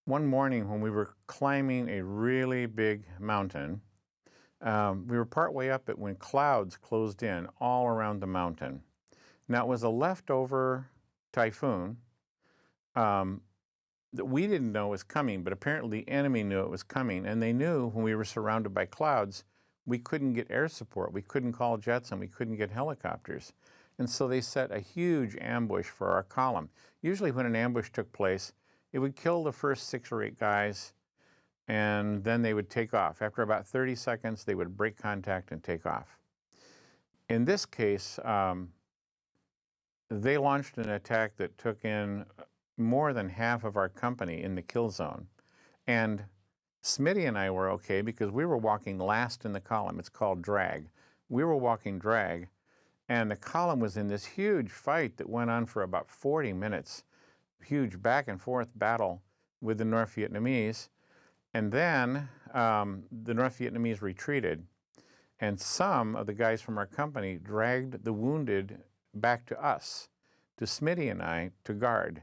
one morning when we were climbing a really big mountain. We were partway up it when clouds closed in all around the mountain. Now, it was a leftover typhoon that we didn't know was coming, but apparently the enemy knew it was coming, and they knew when we were surrounded by clouds, we couldn't get air support, we couldn't call jets, and we couldn't get helicopters. And so they set a huge ambush for our column. Usually when an ambush took place, it would kill the first 6 or 8 guys, and then they would take off. After about 30 seconds, they would break contact and take off. In this case, they launched an attack that took in more than half of our company in the kill zone. And Smitty and I were okay because we were walking last in the column. It's called drag. We were walking drag, and the column was in this huge fight that went on for about 40 minutes, huge back and forth battle with the North Vietnamese. And then the North Vietnamese retreated, and some of the guys from our company dragged the wounded back to us, to Smitty and I, to guard.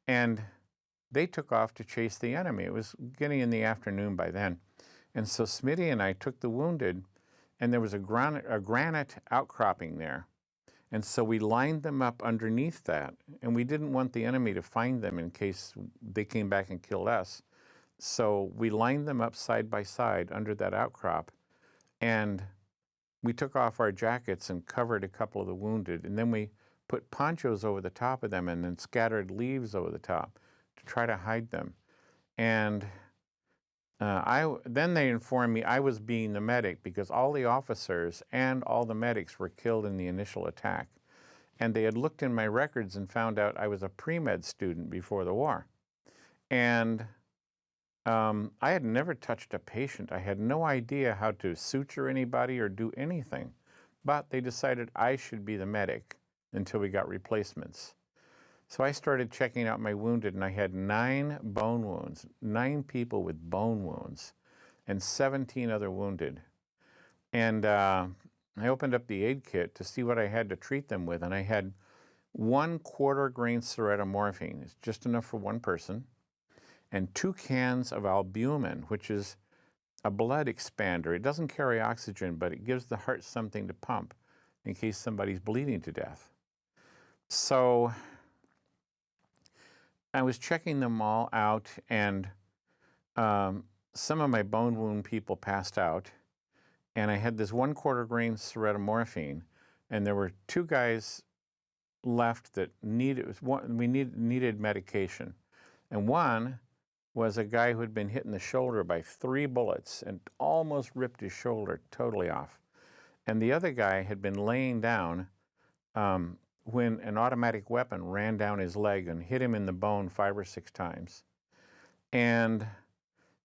And they took off to chase the enemy. It was getting in the afternoon by then. And so Smitty and I took the wounded, and there was a granite outcropping there. And so we lined them up underneath that, and we didn't want the enemy to find them in case they came back and killed us. So we lined them up side by side under that outcrop, and we took off our jackets and covered a couple of the wounded, and then we put ponchos over the top of them and then scattered leaves over the top to try to hide them. And then they informed me I was being the medic because all the officers and all the medics were killed in the initial attack. And they had looked in my records and found out I was a pre-med student before the war. And I had never touched a patient. I had no idea how to suture anybody or do anything. But they decided I should be the medic until we got replacements. So I started checking out my wounded, and I had 9 bone wounds, 9 people with bone wounds, and 17 other wounded. And I opened up the aid kit to see what I had to treat them with, and I had 1/4 grain syreeta morphine. It's just enough for one person, and 2 cans of albumin, which is a blood expander. It doesn't carry oxygen, but it gives the heart something to pump in case somebody's bleeding to death. So I was checking them all out, and some of my bone wound people passed out, and I had this 1/4 grain syreeta morphine, and there were 2 guys left that needed medication, and one was a guy who had been hit in the shoulder by 3 bullets and almost ripped his shoulder totally off. And the other guy had been laying down when an automatic weapon ran down his leg and hit him in the bone 5 or 6 times. And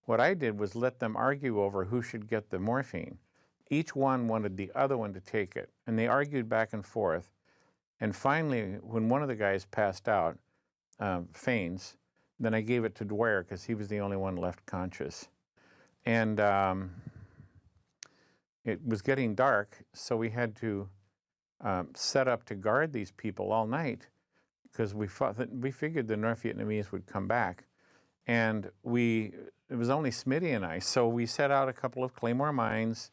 what I did was let them argue over who should get the morphine. Each one wanted the other one to take it, and they argued back and forth. And finally, when one of the guys passed out, feigns, then I gave it to Dwyer because he was the only one left conscious. And it was getting dark, so we had to set up to guard these people all night because we figured the North Vietnamese would come back. And it was only Smitty and I, so we set out a couple of claymore mines,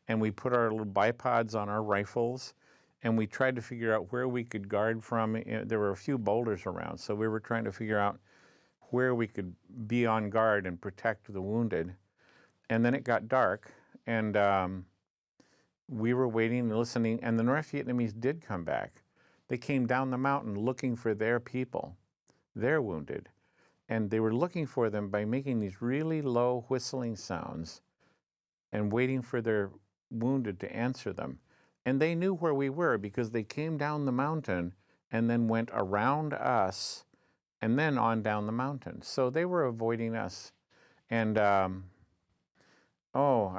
and we put our little bipods on our rifles, and we tried to figure out where we could guard from. There were a few boulders around, so we were trying to figure out where we could be on guard and protect the wounded. And then it got dark, and we were waiting and listening, and the North Vietnamese did come back. They came down the mountain looking for their people, their wounded, and they were looking for them by making these really low whistling sounds and waiting for their wounded to answer them. And they knew where we were because they came down the mountain and then went around us and then on down the mountain. So they were avoiding us. And I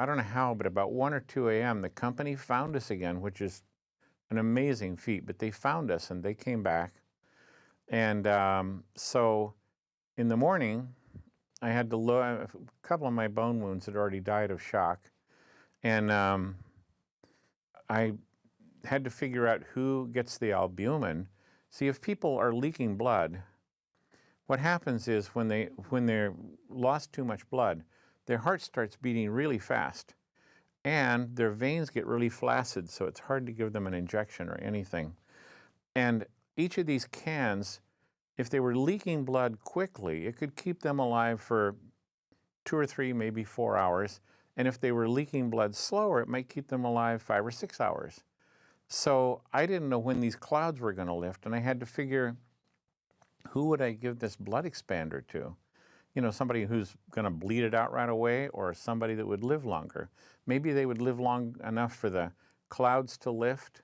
don't know how, but about 1 or 2 a.m., the company found us again, which is an amazing feat. But they found us, and they came back. And so in the morning, I had to look. A couple of my bone wounds had already died of shock. And I had to figure out who gets the albumin. See, if people are leaking blood, what happens is when they're lost too much blood, their heart starts beating really fast, and their veins get really flaccid, so it's hard to give them an injection or anything. And each of these cans, if they were leaking blood quickly, it could keep them alive for 2 or 3, maybe 4 hours. And if they were leaking blood slower, it might keep them alive 5 or 6 hours. So I didn't know when these clouds were going to lift, and I had to figure, who would I give this blood expander to? You know, somebody who's going to bleed it out right away, or somebody that would live longer. Maybe they would live long enough for the clouds to lift,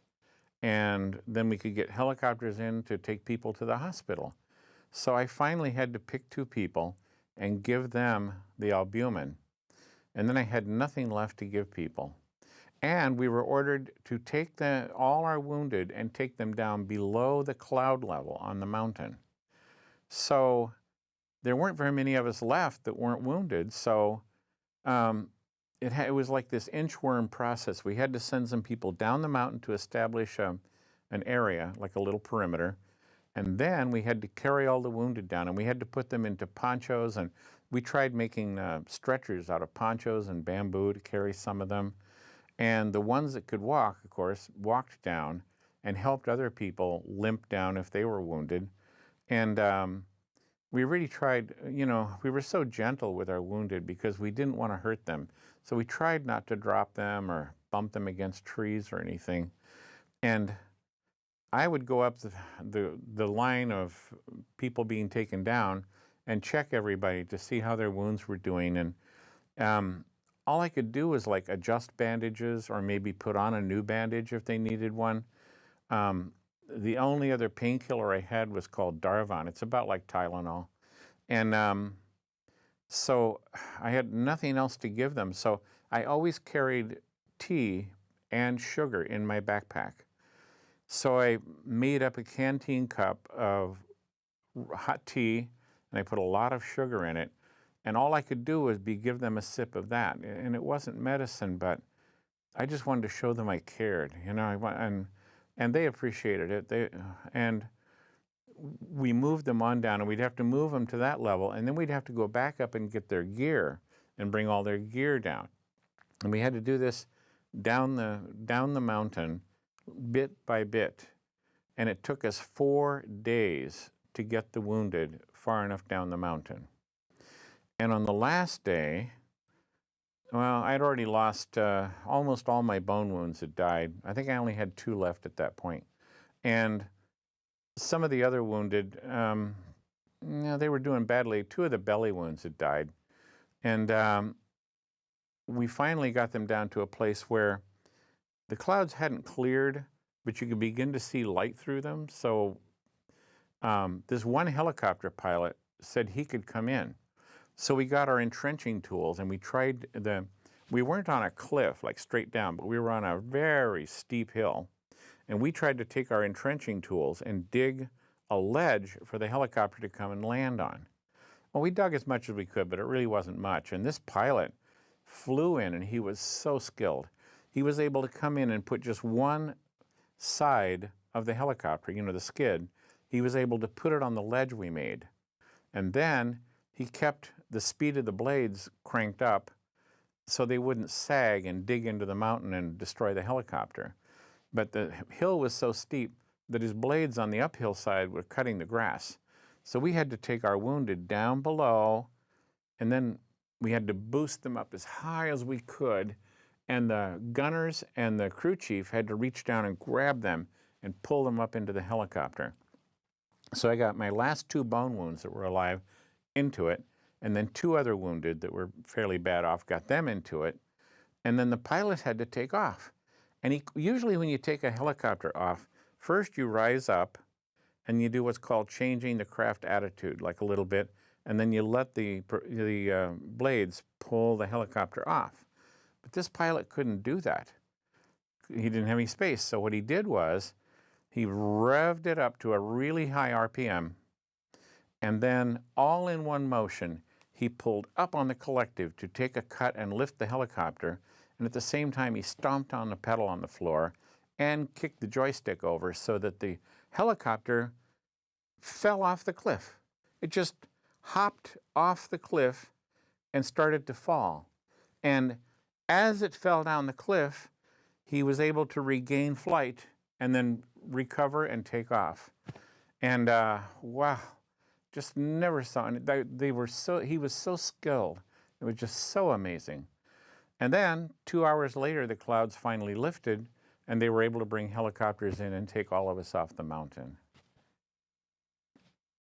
and then we could get helicopters in to take people to the hospital. So I finally had to pick 2 people and give them the albumin. And then I had nothing left to give people. And we were ordered to take all our wounded and take them down below the cloud level on the mountain. So there weren't very many of us left that weren't wounded. So it was like this inchworm process. We had to send some people down the mountain to establish an area, like a little perimeter. And then we had to carry all the wounded down, and we had to put them into ponchos, and we tried making stretchers out of ponchos and bamboo to carry some of them. And the ones that could walk, of course, walked down and helped other people limp down if they were wounded. And we really tried, you know, we were so gentle with our wounded because we didn't want to hurt them. So we tried not to drop them or bump them against trees or anything. And I would go up the line of people being taken down and check everybody to see how their wounds were doing. And all I could do was like adjust bandages or maybe put on a new bandage if they needed one. The only other painkiller I had was called Darvon. It's about like Tylenol. And so I had nothing else to give them. So I always carried tea and sugar in my backpack. So I made up a canteen cup of hot tea, and I put a lot of sugar in it. And all I could do was give them a sip of that. And it wasn't medicine, but I just wanted to show them I cared, you know. And they appreciated it. And we moved them on down, and we'd have to move them to that level, and then we'd have to go back up and get their gear and bring all their gear down. And we had to do this down the mountain, bit by bit, and it took us 4 days to get the wounded far enough down the mountain. And on the last day, well, I'd already lost almost all my bone wounds had died. I think I only had 2 left at that point. And some of the other wounded, they were doing badly. 2 of the belly wounds had died. And we finally got them down to a place where the clouds hadn't cleared, but you could begin to see light through them. So this one helicopter pilot said he could come in. So we got our entrenching tools, and we weren't on a cliff, like straight down, but we were on a very steep hill. And we tried to take our entrenching tools and dig a ledge for the helicopter to come and land on. Well, we dug as much as we could, but it really wasn't much. And this pilot flew in, and he was so skilled. He was able to come in and put just one side of the helicopter, you know, the skid. He was able to put it on the ledge we made. And then he kept the speed of the blades cranked up so they wouldn't sag and dig into the mountain and destroy the helicopter. But the hill was so steep that his blades on the uphill side were cutting the grass. So we had to take our wounded down below, and then we had to boost them up as high as we could. And the gunners and the crew chief had to reach down and grab them and pull them up into the helicopter. So I got my last 2 bone wounds that were alive into it, and then 2 other wounded that were fairly bad off, got them into it. And then the pilot had to take off. And usually when you take a helicopter off, first you rise up and you do what's called changing the craft attitude, like a little bit, and then you let the blades pull the helicopter off. But this pilot couldn't do that. He didn't have any space. So what he did was he revved it up to a really high RPM, and then all in one motion, he pulled up on the collective to take a cut and lift the helicopter. And at the same time, he stomped on the pedal on the floor and kicked the joystick over so that the helicopter fell off the cliff. it just hopped off the cliff and started to fall. And as it fell down the cliff, he was able to regain flight and then recover and take off. And wow, just never saw it. They were so, he was so skilled. It was just so amazing. And then 2 hours later, the clouds finally lifted and they were able to bring helicopters in and take all of us off the mountain.